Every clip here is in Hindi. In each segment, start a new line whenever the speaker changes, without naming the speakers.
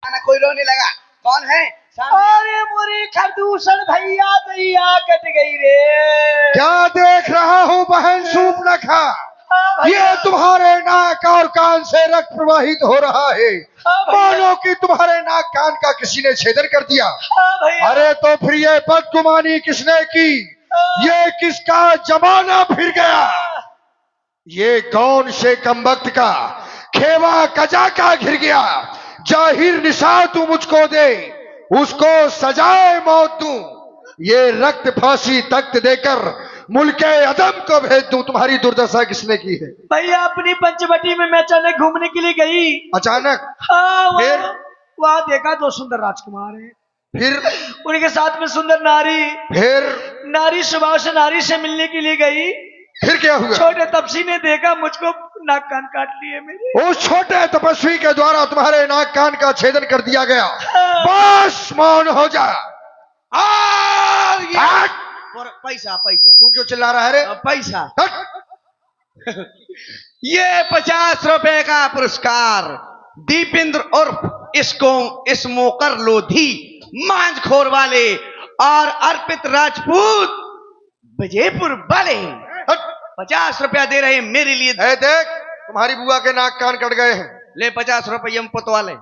कोई रोने लगा। कौन है?
अरे मोरी खरदूषण भैया दैया कट गई रे।
क्या देख रहा हूँ बहन सूर्पनखा? ये तुम्हारे नाक और कान से रक्त प्रवाहित हो रहा है, मानो कि तुम्हारे नाक कान का किसी ने छेदन कर दिया। अरे तो फिर ये बदगुमानी किसने की? ये किसका जमाना फिर गया? ये कौन से कमबख्त का खेवा कजा का घिर गया? जाहिर निशा तू मुझको दे, उसको सजाए मौत दूं। ये रक्त फांसी तख्त देकर मुल्के अदम को भेज दूं। तुम्हारी दुर्दशा किसने की है?
भैया अपनी पंचवटी में मैं अचानक घूमने के लिए गई।
अचानक?
हाँ,
फिर?
वहाँ देखा दो सुंदर राजकुमार हैं,
फिर
उनके साथ में सुंदर नारी।
फिर
नारी सुबह से नारी से मिलने के लिए गई।
फिर क्या हुआ?
छोटे तपसी ने देखा मुझको, नाक कान काट लिए मेरे।
उस छोटे तपस्वी के द्वारा तुम्हारे नाक कान का छेदन कर दिया गया। बस मौन हो जा।
पैसा पैसा।
तू क्यों चिल्ला रहा है रे?
पैसा।
हट।
ये 50 रुपए का पुरस्कार दीपेंद्र उर्फ स्मोकर लोधी मांझखोर वाले और अर्पित राजपूत विजयपुर वाले 50 रुपया दे रहे हैं मेरे लिए।
देख, तुम्हारी बुआ के नाक कान कट गए हैं।
ले 50 रुपये हम पुतवाले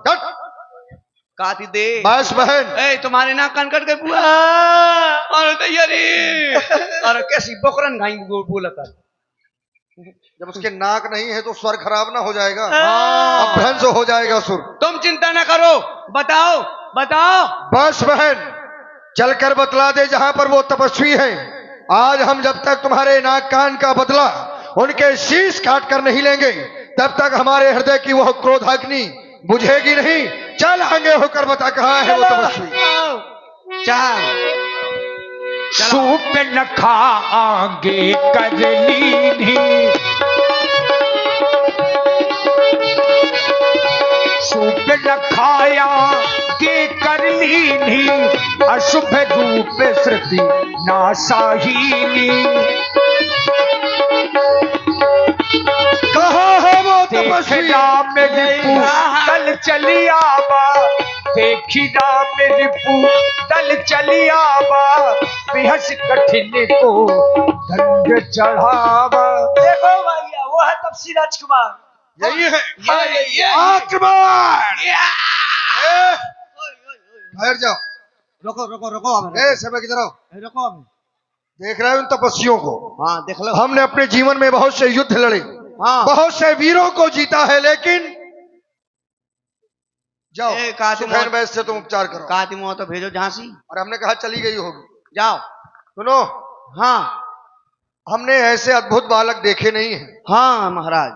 काती दे।
बस बहन।
ए तुम्हारे नाक कान कट गए बुआ? अरे तैयारी। अरे कैसी बकरन घाई बोला था।
जब उसके नाक नहीं है तो स्वर खराब ना हो जाएगा?
हाँ।
अपभ्रंश हो जाएगा सुर।
तुम चिंता ना करो, बताओ बताओ।
बस बहन, चलकर बतला दे जहां पर वो तपस्वी है। आज हम जब तक तुम्हारे नाक कान का बदला उनके शीश काट कर नहीं लेंगे, तब तक हमारे हृदय की वह क्रोधाग्नि बुझेगी नहीं। चल आगे होकर बता कहाँ है वो तपस्वी।
चल
सूप नखा आगे कर लीनी, सूप नखाया के कर लीनी, अशुभ रूप श्रुति नासाहीनी।
कहाँ है वो तपस्वी?
देखना मेरी तल चली आवा, देखना मेरी तल चली आवा, बेहस कठिन को दंड चढ़ावा।
देखो भैया, वो है तपसी राजकुमार।
यही है।
ये
आक्रमण! ठहर जाओ।
रुको रुको रुको
सब किधर आओ।
रुको।
देख रहे हो उन तपस्वियों को?
हाँ देख लो।
हमने अपने जीवन में बहुत से युद्ध लड़े,
हाँ।
बहुत से वीरों को जीता है, लेकिन जाओ सुखैन वैद्य से तुम उपचार करो।
काती मुँह तो भेजो झांसी।
और हमने कहा चली गई होगी।
जाओ।
सुनो,
हाँ
हमने ऐसे अद्भुत बालक देखे नहीं है।
हाँ महाराज।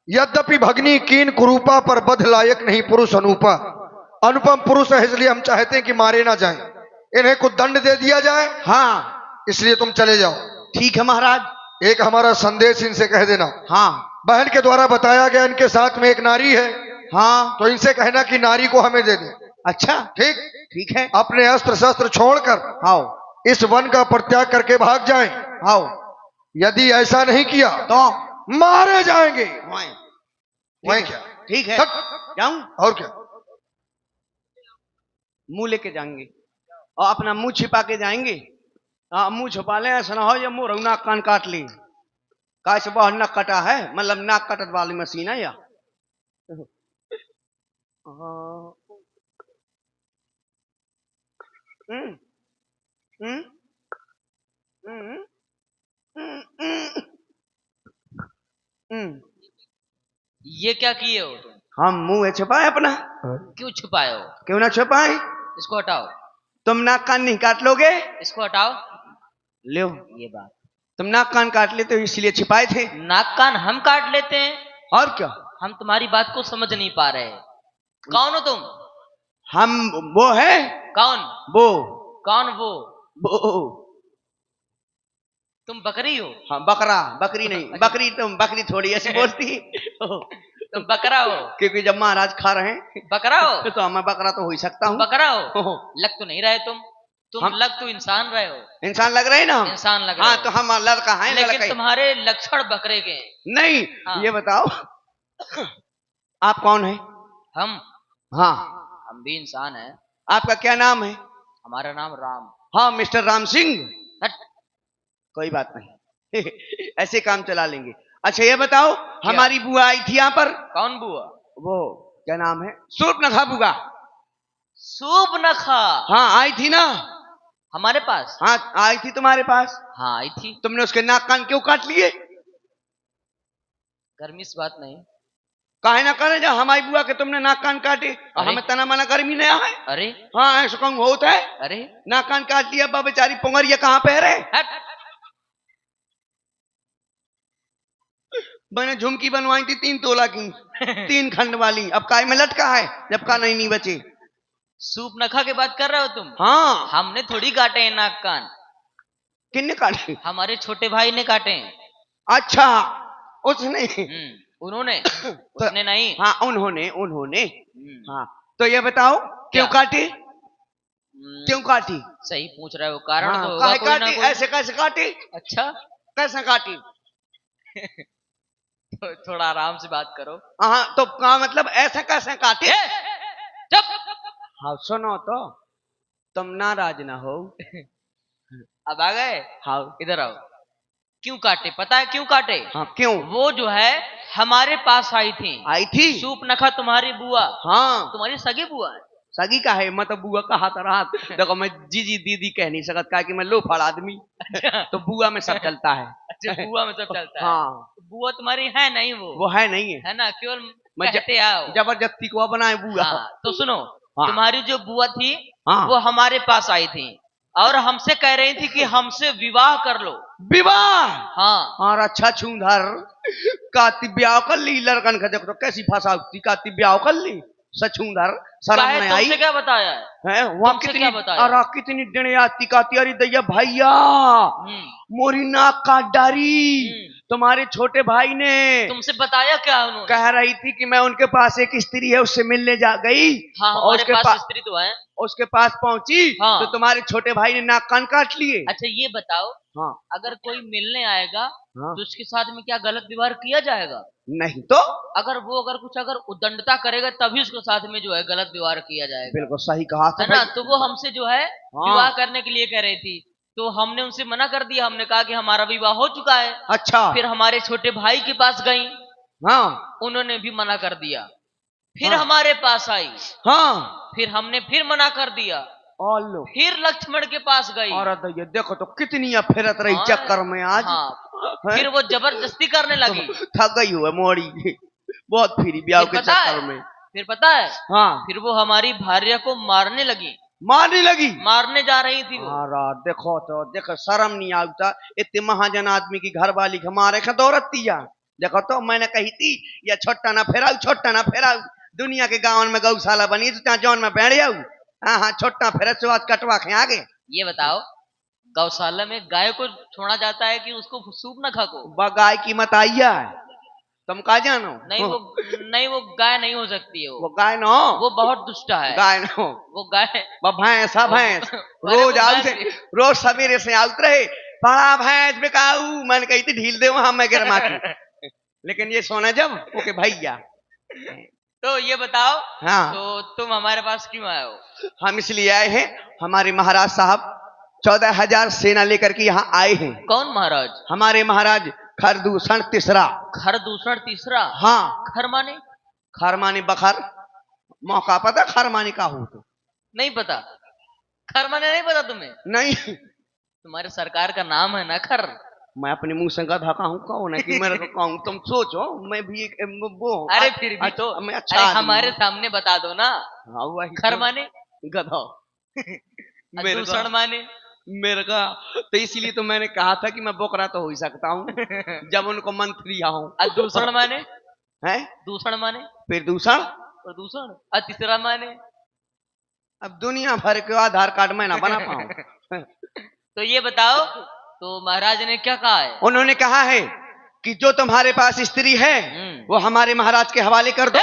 यद्यपि भगनी कीन कुरूपा पर बध लायक नहीं पुरुष अनूपा। अनुपम पुरुष है, इसलिए हम चाहते हैं कि मारे ना जाएं, इन्हें कुछ दंड दे दिया जाए।
हाँ
इसलिए तुम चले जाओ।
ठीक है महाराज।
एक हमारा संदेश इनसे कह देना।
हाँ
बहन के द्वारा बताया गया इनके साथ में एक नारी है,
हाँ।
तो इनसे कहना कि नारी को हमें दे दे।
अच्छा
ठीक?
ठीक है।
अपने अस्त्र शस्त्र छोड़कर
आओ
इस वन का परित्याग करके भाग जाएं।
आओ।
यदि ऐसा नहीं किया
तो
मारे जाएंगे। वहीं क्या?
ठीक है। जाऊं?
और क्या?
मुंह लेके जाएंगे और अपना मुंह छिपा के जाएंगे। हाँ मुंह छुपा ले, ऐसा ना हो ये मुंह नाक कान काट ली। काय से बहुत नाक कटा है, मतलब नाक कटत वाली मशीन है या?
ये क्या किए हो तुम?
हम मुंह छुपाए अपना।
क्यों छुपाए हो?
क्यों ना छुपाए?
इसको हटाओ।
तुम नाक कान नहीं काट लोगे?
इसको हटाओ।
लो
ये बात,
तुम नाक कान काट लेते हो इसलिए छिपाए थे।
नाक कान हम काट लेते हैं?
और क्या?
हम तुम्हारी बात को समझ नहीं पा रहे। कौन हो तुम?
हम वो है।
कौन
वो?
कौन वो?
वो
तुम बकरी हो?
हाँ बकरा। बकरी नहीं, बकरी तुम बकरी थोड़ी ऐसी बोलती।
तुम बकरा हो?
क्योंकि जब महाराज खा रहे हैं
बकरा हो?
तो मैं बकरा तो हो ही सकता हूँ।
बकरा हो? लग तो नहीं रहे तुम
हम
लग तो इंसान रहे हो।
इंसान लग रहे हैं ना?
इंसान लग रहे
हाँ
हो।
तो हम लड़का है,
लेकिन तुम्हारे लक्षण बकरे के हैं।
नहीं।
हाँ।
ये बताओ आप कौन है?
हम
हाँ
हम भी इंसान हैं।
आपका क्या नाम है?
हमारा नाम राम।
हाँ मिस्टर राम सिंह।
हट।
कोई बात नहीं ऐसे काम चला लेंगे। अच्छा ये बताओ, हमारी बुआ आई थी यहाँ पर।
कौन बुआ?
वो क्या नाम है, सूर्पनखा बुआ।
सूर्पनखा।
हाँ आई थी ना।
हमारे पास?
हाँ आई थी तुम्हारे पास।
हाँ आई थी।
तुमने उसके नाक कान क्यों काट लिए?
गर्मी इस बात नहीं।
काहे ना करे, जब हमारी बुआ के तुमने नाक कान काटे और
अरे?
हमें तना मना गर्मी नहीं है।
अरे
हाँ ऐसा कहूँ होता है।
अरे
नाक कान काट लिया, बा बेचारी पुंगरिया कहाँ पे है?
हट।
मैंने झुमकी बनवाई थी 3 तोला की 3 खंड वाली, अब काय में लटका है जब का नहीं बचे।
सूर्पनखा की बात कर रहे हो तुम?
हाँ।
हमने थोड़ी काटे हैं नाक कान।
किन्ने काटे?
हमारे छोटे भाई ने काटे हैं।
अच्छा उसने।
उन्होंने उसने नहीं।
हाँ उन्होंने। हाँ तो ये बताओ
क्या?
क्यों काटे? क्यों काटी?
सही पूछ रहे हो, कारण
हाँ,
तो होगा
काहे
कोई ना
काटी?
कोई।
ऐसे कैसे काटी?
अच्छा
कैसे काटी?
तो थोड़ा आराम से बात करो।
हाँ तो का मतलब ऐसे कैसे काटी?
चुप।
हाँ सुनो तो, तुम नाराज ना हो।
अब आ गए?
हाँ
इधर आओ। क्यों काटे पता है? क्यों काटे?
हाँ क्यों?
वो जो है हमारे पास आई थी।
आई थी?
सूर्पनखा तुम्हारी बुआ।
हाँ
तुम्हारी सगी बुआ है।
सगी का है, मतलब बुआ कहा तरह। देखो मैं जीजी दीदी कह नहीं सकता कि मैं लोफड़ आदमी तो बुआ में सब चलता है।
अच्छा बुआ में सब चलता है।
हाँ
बुआ तुम्हारी है नहीं वो
है नहीं है।
है ना, केवल
मैं
कहते आओ।
जबरदस्ती को बनाए बुआ।
हाँ, तो सुनो।
हाँ।
तुम्हारी जो बुआ थी
हाँ।
वो हमारे पास आई थी और हमसे कह रही थी कि हमसे विवाह कर लो।
विवाह?
हाँ।
और अच्छा छूंधर काती ब्याह कर ली लड़कन का, देखो तो कैसी भाषा होती, काती ब्याह कर ली सचूंधर, शर्म नहीं आई?
तुमसे क्या बताया
है वहाँ
तुमसे
कितनी
क्या बताया?
अरे कितनी डणे आती काती, अरे दैया भैया मोरी नाक काट डारी तुम्हारे छोटे भाई ने।
तुमसे बताया क्या उन्होंने?
कह रही थी कि मैं उनके पास एक स्त्री है उससे मिलने जा गई।
हाँ
और
हमारे
उसके
पास स्त्री तो है।
उसके पास पहुंची।
हाँ।
तो तुम्हारे छोटे भाई ने नाक कान काट लिए।
अच्छा ये बताओ,
हाँ
अगर कोई मिलने आएगा
हाँ।
तो उसके साथ में क्या गलत व्यवहार किया जाएगा?
नहीं तो
अगर वो कुछ उद्दंडता करेगा तभी उसके साथ में जो है गलत व्यवहार किया जाएगा।
बिल्कुल सही कहा था
है ना?
भाई।
तो वो हमसे जो है विवाह करने के लिए कह रही थी, तो हमने उनसे मना कर दिया। हमने कहा कि हमारा विवाह हो चुका है।
अच्छा।
फिर हमारे छोटे भाई के पास गई।
हाँ
उन्होंने भी मना कर दिया। फिर
हाँ।
हमारे पास आई।
हाँ
फिर हमने फिर मना कर दिया।
और लो।
फिर लक्ष्मण के पास गई।
और ये देखो तो कितनी फिरत रही
हाँ।
चक्कर में आज।
हाँ। फिर वो जबरदस्ती करने लगी।
थक गई हुआ मोड़ी बहुत फिरी ब्याह के चक्कर में।
फिर पता है?
हाँ।
फिर वो हमारी भार्या को मारने लगी।
मारने लगी?
मारने जा रही थी वो।
देखो तो देखो शर्म नहीं आता, इतने महाजन आदमी की घर वाली के मारे का दौड़ती जा। देखो तो मैंने कही थी या छोटा ना फेराऊ दुनिया के गाँव में गौशाला बनी तो जौन में बैठ जाऊ। हाँ हाँ छोटा फेरा से आज कटवा के आगे।
ये बताओ, गौशाला में गाय को छोड़ा जाता है कि उसको सूर्पनखा को?
गाय की मत आइया है, तुम कहा जानो?
नहीं वो गाय नहीं हो सकती है। वो
गाय नो,
वो बहुत दुष्ट है।
गाय नो,
वो गाय
भैंस भैंस
रोज
रोज सवेरे से आउत रहे, बड़ा भैंस बिकाऊ। मैंने कही थी ढील दे वहां मैं गिरमा की लेकिन ये सोना जब ओके भैया।
तो ये बताओ।
हाँ।
तो तुम हमारे पास क्यों आए हो?
हम इसलिए आए हैं, हमारे महाराज साहब 14,000 सेना लेकर के यहाँ आए हैं।
कौन महाराज?
हमारे महाराज खरदूषण तीसरा।
खरदूषण तीसरा?
हाँ।
खर माने?
खर माने बखर, मौका पता खर माने का हो तो? नहीं
पता। खर माने नहीं पता तुम्हें?
नहीं।
तुम्हारे सरकार का नाम है ना खर। मैं
अपने मुंह से गधा कहूँ कौन है कि मेरे को कहूँ? तुम सोचो मैं भी एक वो।
अरे फिर भी तो
मैं अच्छा
हमारे सामने बता दो ना।
हाँ वही
खर माने?
गधा।
दूषण माने?
मेरे का तो इसीलिए तो मैंने कहा था कि मैं बोकरा तो हो ही सकता हूँ जब उनको मंत्री आऊं।
दूषण माने?
है
दूषण माने?
फिर दूषण?
प्रदूषण। तीसरा माने?
अब दुनिया भर के आधार कार्ड में ना बना पाऊं।
तो ये बताओ, तो महाराज ने क्या कहा है?
उन्होंने कहा है कि जो तुम्हारे पास स्त्री है वो हमारे महाराज के हवाले कर दो।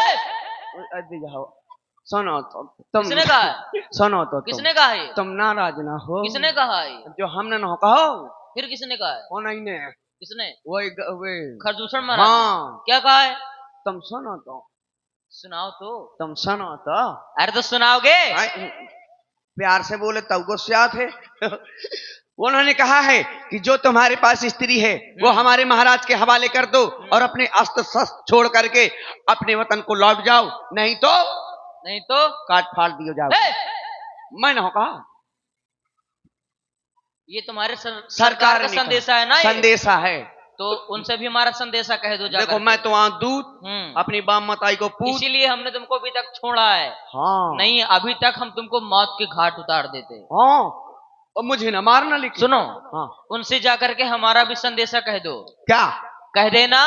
सुनो तो तुम।
किसने कहा है?
सुनो तो
किसने कहा है?
तुम नाराज ना हो।
किसने कहा है?
जो हमने ना कहो।
फिर किसने कहा है?
वो नहीं ने।
किसने?
वही
खरदूषण महाराज।
हाँ।
क्या कहा है?
तुम सुनो तो
सुनाओ तो।
तुम सुनो तो।
अरे तो सुनाओगे?
आय, प्यार से बोले तब गुस्सा थे। उन्होंने कहा है कि जो तुम्हारे पास स्त्री है वो हमारे महाराज के हवाले कर दो और अपने अस्त्र शस्त्र छोड़ करके अपने वतन को लौट जाओ, नहीं तो काट फाड़ दियो जाओ।
ए!
मैंने कहा
ये तुम्हारे
सरकार
का
ने कहा।
संदेशा है ना ये?
संदेशा है।
तो उनसे भी हमारा संदेशा कह दो जाकर
देखो
के।
मैं तो वहां दूत
हम्म।
अपनी बाम मताई को पूछ।
इसीलिए हमने तुमको अभी तक छोड़ा है।
हाँ
नहीं अभी तक हम तुमको मौत के घाट उतार देते।
हाँ, और मुझे न मारना लेकिन।
सुनो,
हाँ
उनसे जाकर के हमारा भी संदेशा कह दो।
क्या?
कह देना,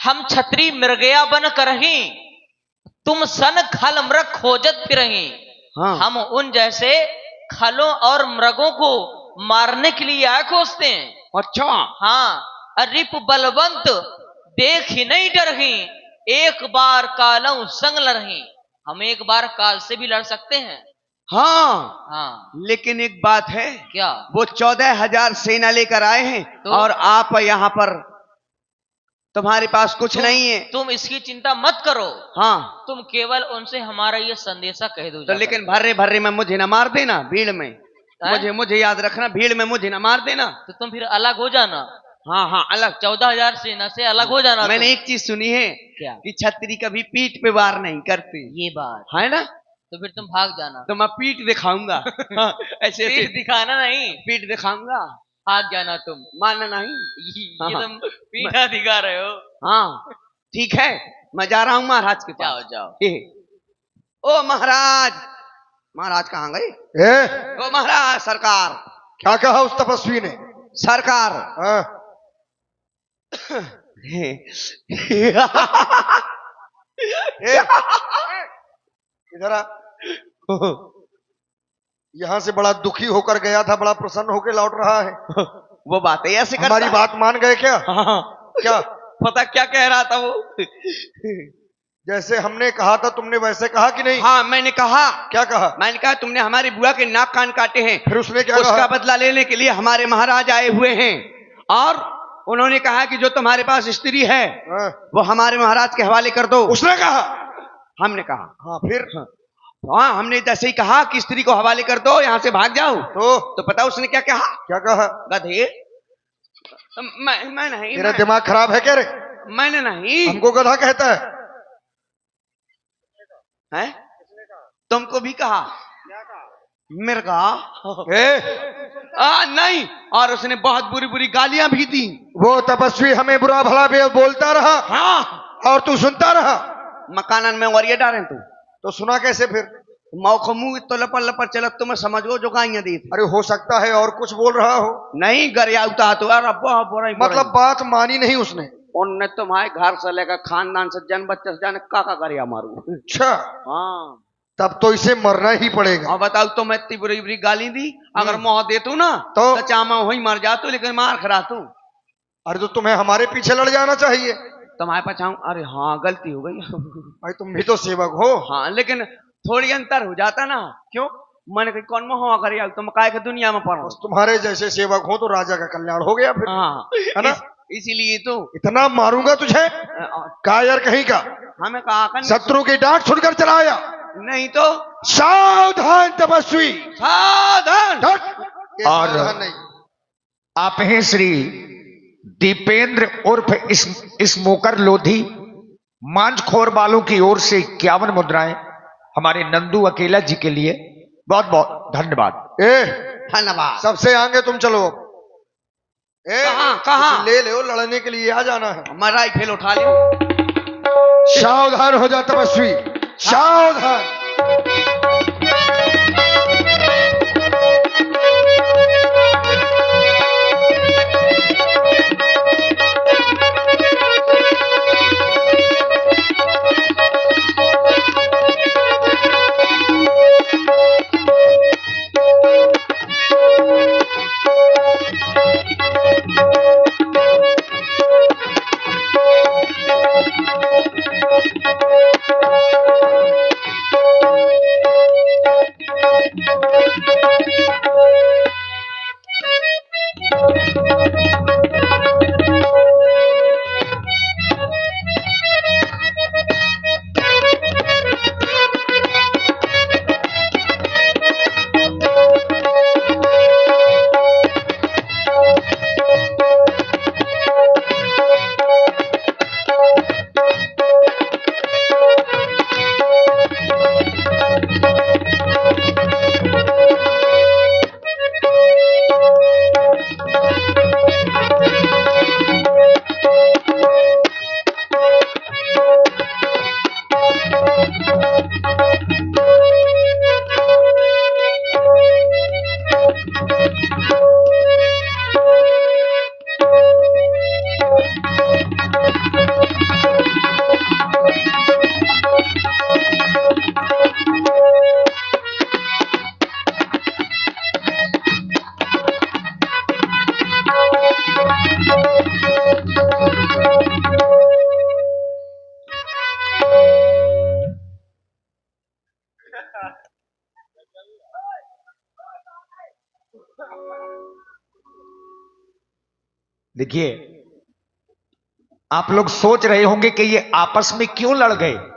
हम छत्री मृगया बन करही, तुम सन खल मृग खोजत फिरही।
हाँ
हम उन जैसे खलों और मृगों को मारने के लिए आए खोजते हैं।
अच्छा
हाँ, रिप बलवंत देख ही नहीं डरही, एक बार कालों संग लड़ही। हम एक बार काल से भी लड़ सकते हैं।
हाँ
हाँ,
लेकिन एक बात है,
क्या?
वो 14,000 सेना लेकर आए हैं
तो?
और आप यहाँ पर तुम्हारे पास कुछ नहीं है।
तुम इसकी चिंता मत करो।
हाँ
तुम केवल उनसे हमारा ये संदेशा कह दो
तो
जाकर।
लेकिन भर्रे भर्रे में मुझे न मार देना भीड़ में। मुझे याद रखना, भीड़ में मुझे न मार देना।
तो तुम फिर अलग हो जाना।
हाँ हाँ अलग।
14,000 सेना से अलग हो जाना।
मैंने
तुम।
एक चीज सुनी है
क्या?
कि छतरी कभी पीठ पे वार नहीं करती
ये बात
है ना।
तो फिर तुम भाग जाना।
तो मैं पीठ दिखाऊंगा। हाँ, ऐसे
पीठ दिखाना नहीं,
पीठ दिखाऊंगा,
भाग जाना तुम।
मानना नहीं।
ये
हाँ,
तुम पीठा दिखा रहे हो।
हाँ ठीक है, मैं जा रहा हूँ महाराज के पास।
जाओ।
ओ महाराज, महाराज कहाँ गए?
ए,
ओ महाराज सरकार।
क्या कहा उस तपस्वी ने?
सरकार।
हाँ, ए, इधर आ। यहाँ से बड़ा दुखी होकर गया था, बड़ा प्रसन्न होकर लौट रहा है।
वो बातें ऐसे करता
हमारी
है।
बात मान गए क्या?
हाँ,
क्या?
पता क्या कह रहा था वो?
जैसे हमने कहा था तुमने वैसे कहा कि नहीं?
हाँ मैंने कहा।
क्या कहा?
मैंने कहा तुमने हमारी बुआ के नाक कान काटे हैं,
फिर उसने क्या
उसका
कहा?
बदला लेने के लिए हमारे महाराज आए हुए हैं और उन्होंने कहा कि जो तुम्हारे पास स्त्री है
हाँ,
वो हमारे महाराज के हवाले कर दो।
उसने कहा?
हमने कहा।
हाँ, फिर?
हाँ हमने जैसे ही कहा कि स्त्री को हवाले कर दो, यहाँ से भाग जाओ,
तो
पता उसने क्या कहा?
क्या कहा?
गधे। मैं नहीं।
तेरा दिमाग खराब है क्या रे?
मैंने नहीं।
हमको गधा कहता है?
हैं? तुमको भी कहा? मिर्गा। नहीं, और उसने बहुत बुरी बुरी गालियां भी दी।
वो तपस्वी हमें बुरा भला भी बोलता रहा।
हाँ,
और तू सुनता रहा?
मकानन में और ये डारे तू
तो सुना कैसे फिर?
मौका मुंह तो लपर लपर चलत तुम्हें समझो जो गाइयां दी थी।
अरे हो सकता है और कुछ बोल रहा हो।
नहीं गरिया उता तो यार
मतलब बात मानी नहीं उसने?
उनने तुम्हारे घर से लेकर खानदान से जन बच्चे से जाने का गरिया मारू।
अच्छा,
हाँ
तब तो इसे मरना ही पड़ेगा।
और बताओ तो मैं इतनी बुरी बुरी गाली दी, अगर मोह देतू ना
तो
चामा वही मर जातू, लेकिन मार खरा तू।
अरे तो तुम्हें हमारे पीछे लड़ जाना चाहिए।
तुम्हारे पछाऊं? अरे हाँ गलती हो गई।
भाई तुम भी तो सेवक हो।
हाँ लेकिन थोड़ी अंतर हो जाता ना। क्यों? मैंने कही कौन मोह कर तुम काय के दुनिया में पढ़ो।
बस तुम्हारे जैसे सेवक हो तो राजा का कल्याण हो गया फिर।
हाँ
है ना?
इसीलिए तो
इतना मारूंगा तुझे कायर कहीं का।
हमें कहा
शत्रु की डांट सुनकर चलाया
नहीं तो।
सावधान तपस्वी,
सावधान।
ये
और
सावधान नहीं।
आप हैं श्री दीपेंद्र उर्फ स्मोकर लोधी, मांझखोर वालों की ओर से 51 मुद्राएं हमारे नंदू अकेला जी के लिए। बहुत बहुत धन्यवाद।
धन्यवाद।
सबसे आगे तुम चलो।
कहाँ?
ले ले लड़ने के लिए आ जाना है।
मैं राइफल उठा लियो।
सावधान हो जा तपस्वी, सावधान।
देखिए, आप लोग सोच रहे होंगे कि ये आपस में क्यों लड़ गए।